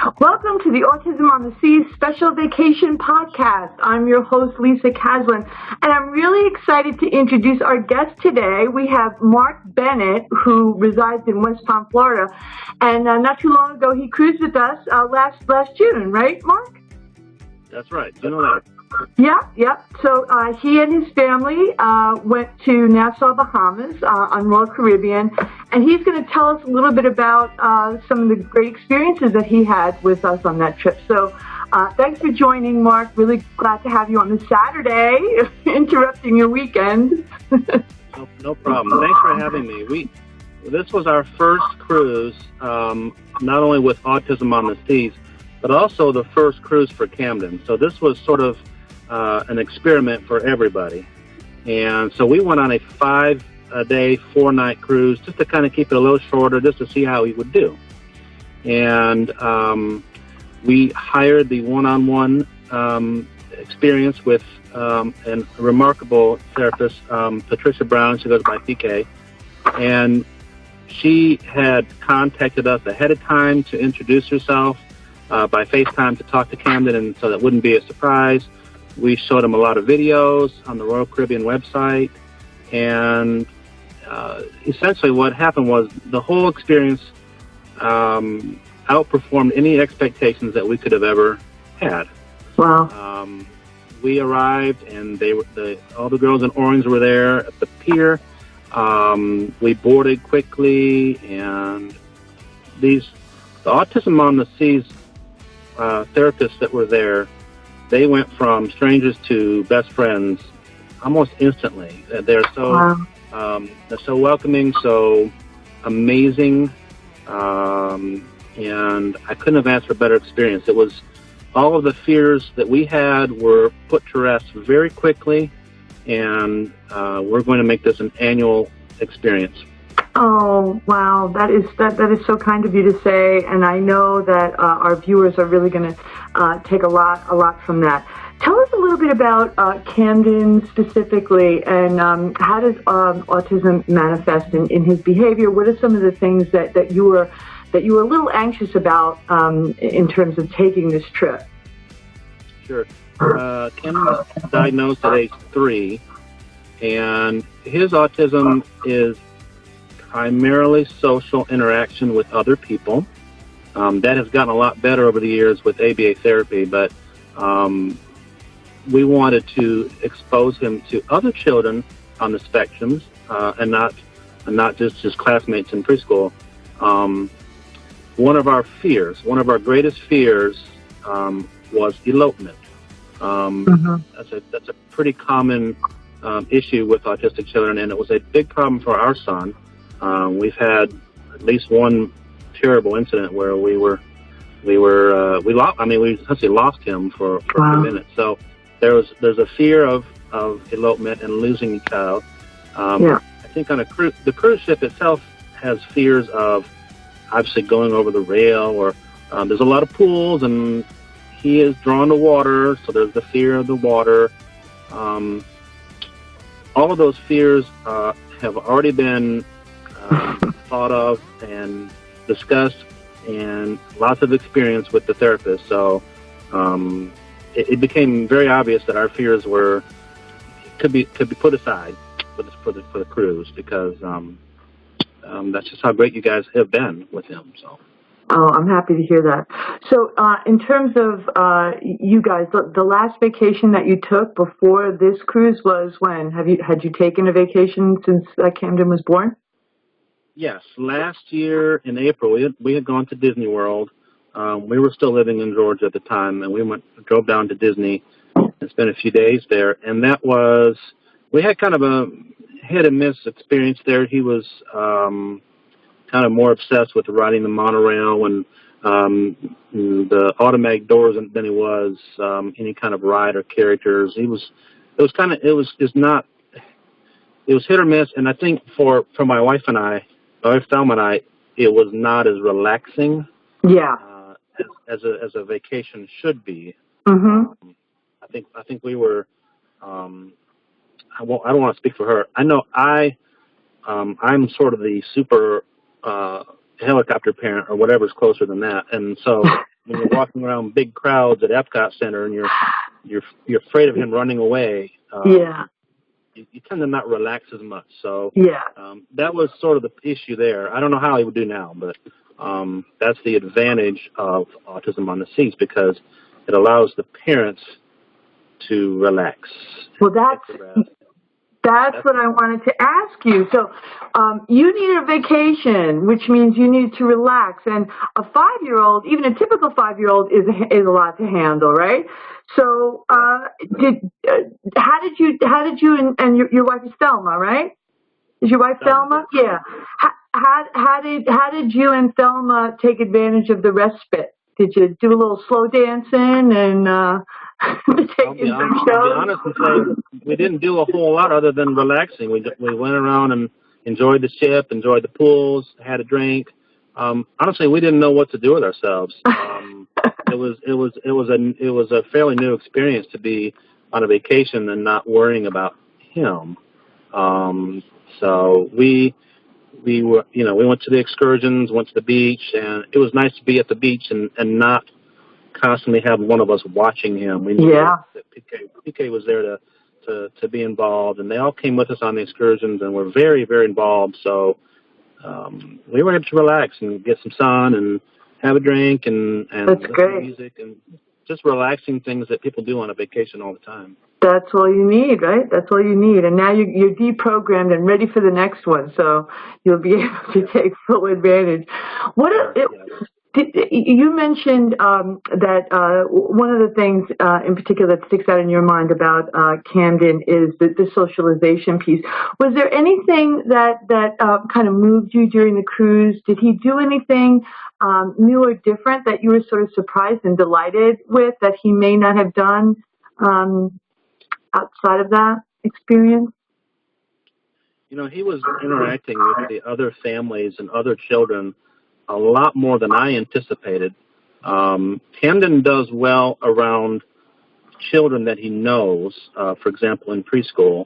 Welcome to the Autism on the Seas Special Vacation Podcast. I'm your host, Lisa Caslin, and I'm really excited to introduce our guest today. We have Mark Bennett, who resides in West Palm, Florida, and not too long ago he cruised with us last June, right, Mark? That's right. You know that. Yeah. So he and his family went to Nassau, Bahamas on Royal Caribbean, and he's going to tell us a little bit about some of the great experiences that he had with us on that trip. So thanks for joining, Mark. Really glad to have you on this Saturday, interrupting your weekend. No problem. Thanks for having me. This was our first cruise, not only with Autism on the Seas, but also the first cruise for Camden. So this was sort of an experiment for everybody. And so we went on a 5-day, 4-night cruise just to kind of keep it a little shorter, just to see how he would do. And we hired the one-on-one experience with a remarkable therapist, Patricia Brown. She goes by PK. And she had contacted us ahead of time to introduce herself by FaceTime to talk to Camden, and so that wouldn't be a surprise. We showed him a lot of videos on the Royal Caribbean website, and essentially what happened was the whole experience outperformed any expectations that we could have ever had. Wow. We arrived, and all the girls in orange were there at the pier. We boarded quickly, and the Autism on the Seas therapists that were there, they went from strangers to best friends almost instantly. They're so welcoming, so amazing, and I couldn't have asked for a better experience. It was all of the fears that we had were put to rest very quickly, and we're going to make this an annual experience. Oh, wow. That is so kind of you to say, and I know that our viewers are really going to take a lot from that. Tell us a little bit about Camden specifically, and how does autism manifest in his behavior? What are some of the things that you were a little anxious about in terms of taking this trip? Sure. Camden was diagnosed at age 3, and his autism is primarily social interaction with other people. That has gotten a lot better over the years with ABA therapy, but we wanted to expose him to other children on the spectrums, and not just his classmates in preschool. One of our greatest fears, was elopement. That's a pretty common issue with autistic children, and it was a big problem for our son. We've had at least one terrible incident where we essentially lost him for a few minutes. So there's a fear of elopement and losing a child. I think on the cruise ship itself has fears of obviously going over the rail, or there's a lot of pools, and he is drawn to water, so there's the fear of the water. All of those fears have already been thought of and discussed, and lots of experience with the therapist. So it became very obvious that our fears could be put aside for the cruise, because that's just how great you guys have been with him. So. Oh, I'm happy to hear that. So, in terms of you guys, the last vacation that you took before this cruise was when? Had you taken a vacation since Camden was born? Yes, last year in April, we had gone to Disney World. We were still living in Georgia at the time, and we drove down to Disney and spent a few days there. And we had kind of a hit and miss experience there. He was kind of more obsessed with riding the monorail and the automatic doors than he was any kind of ride or characters. It was hit or miss, and I think for my wife Thelma and I, it was not as relaxing. Yeah. As a vacation should be. Mm-hmm. I think we were. I don't want to speak for her. I know I'm sort of the super helicopter parent or whatever's closer than that. And so when you're walking around big crowds at Epcot Center and you're afraid of him running away, Yeah. you tend to not relax as much. So Yeah. that was sort of the issue there. I don't know how he would do now, but that's the advantage of Autism on the Seas, because it allows the parents to relax. Well, that's what I wanted to ask you. So you needed a vacation, which means you needed to relax. And a 5-year-old, even a typical 5-year-old, is a lot to handle, right? So how did you and your wife is Thelma, right? Is your wife Thelma? Yeah. How did you and Thelma take advantage of the respite? Did you do a little slow dancing and I'll be honest and say we didn't do a whole lot other than relaxing. We went around and enjoyed the ship, enjoyed the pools, had a drink. Honestly, we didn't know what to do with ourselves. It was a fairly new experience to be on a vacation and not worrying about him. So we were, we went to the excursions, went to the beach, and it was nice to be at the beach and not constantly have one of us watching him. We knew that PK was there to be involved, and they all came with us on the excursions and were very, very involved. So we were able to relax and get some sun and have a drink and listen to music and just relaxing things that people do on a vacation all the time. That's all you need, right? That's all you need. And now you're deprogrammed and ready for the next one, so you'll be able to take full advantage. You mentioned that one of the things in particular that sticks out in your mind about Camden is the socialization piece. Was there anything that kind of moved you during the cruise? Did he do anything new or different that you were sort of surprised and delighted with that he may not have done outside of that experience? He was interacting with the other families and other children a lot more than I anticipated. Camden does well around children that he knows. For example, in preschool,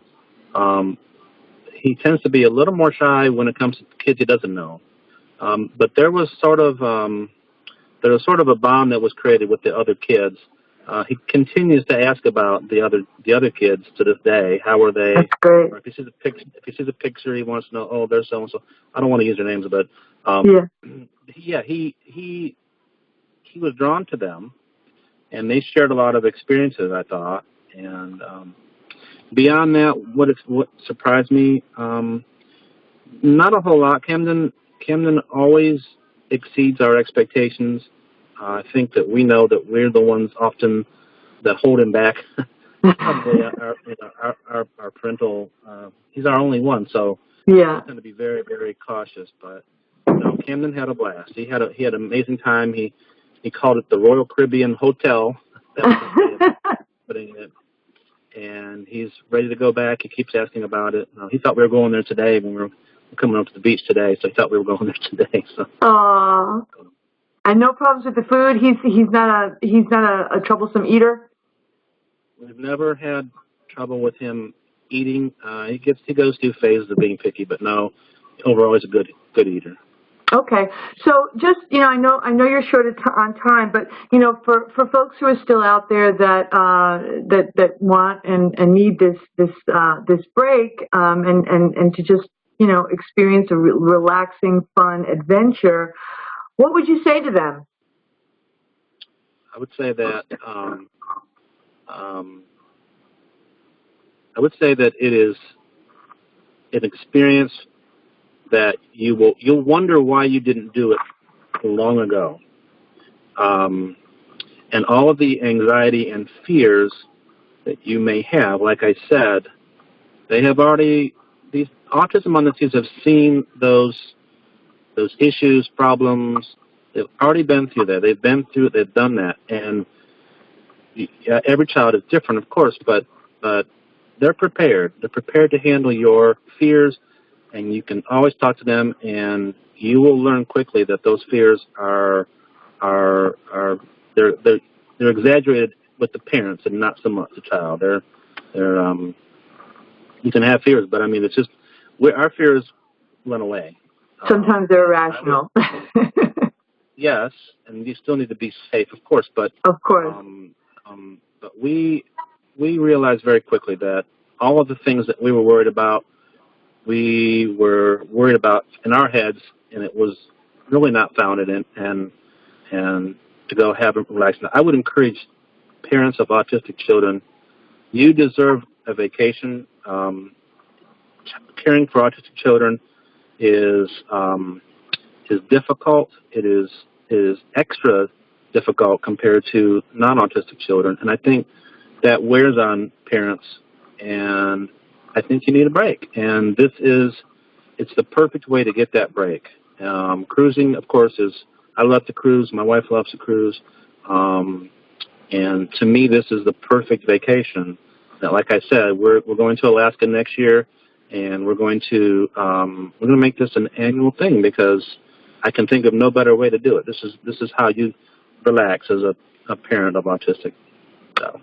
he tends to be a little more shy when it comes to kids he doesn't know. But there was sort of a bond that was created with the other kids. He continues to ask about the other kids to this day. How are they? That's great. Or if he sees a picture, he wants to know. Oh, there's so and so. I don't want to use their names, but he was drawn to them, and they shared a lot of experiences, I thought. And beyond that, what surprised me, not a whole lot. Camden always exceeds our expectations. I think that we know that we're the ones often that hold him back. Probably our parental. He's our only one, so we tend to be very, very cautious. But no, Camden had a blast. He had an amazing time. He called it the Royal Caribbean Hotel. That was his way of putting it. And he's ready to go back. He keeps asking about it. He thought we were going there today when we were coming up to the beach today, so he thought we were going there today. So. Aww. And no problems with the food. He's not a troublesome eater. We've never had trouble with him eating. He goes through phases of being picky, but no, overall he's a good eater. Okay, so just I know you're short on time, but for folks who are still out there that want and need this break and to just experience a relaxing, fun adventure. What would you say to them? I would say that it is an experience that you'll wonder why you didn't do it long ago, and all of the anxiety and fears that you may have. Like I said, these Autism on the Seas have seen those issues, problems. They've already been through that. They've done that. And every child is different, of course, but they're prepared. They're prepared to handle your fears, and you can always talk to them, and you will learn quickly that those fears are exaggerated with the parents and not so much the child. You can have fears, but I mean, it's just our fears run away. Sometimes they're irrational. Yes, and you still need to be safe, of course, but Of course. but we realized very quickly that all of the things that we were worried about, we were worried about in our heads, and it was really not founded in and to go have a relaxing. I would encourage parents of autistic children, you deserve a vacation. Caring for autistic children is difficult. It is extra difficult compared to non-autistic children, and I think that wears on parents. And I think you need a break, and it's the perfect way to get that break. Cruising, of course, I love to cruise. My wife loves to cruise. And to me, this is the perfect vacation. Now, like I said, we're going to Alaska next year, and we're going to make this an annual thing because I can think of no better way to do it. This is how you relax as a parent of autistic. So.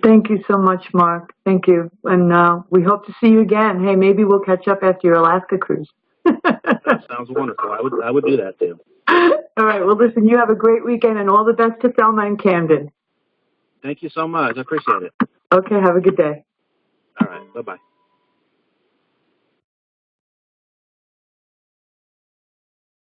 Thank you so much, Mark. Thank you, and we hope to see you again. Hey, maybe we'll catch up after your Alaska cruise. That sounds wonderful. I would do that too. All right. Well, listen, you have a great weekend, and all the best to Thelma and Camden. Thank you so much. I appreciate it. Okay. Have a good day. All right. Bye-bye.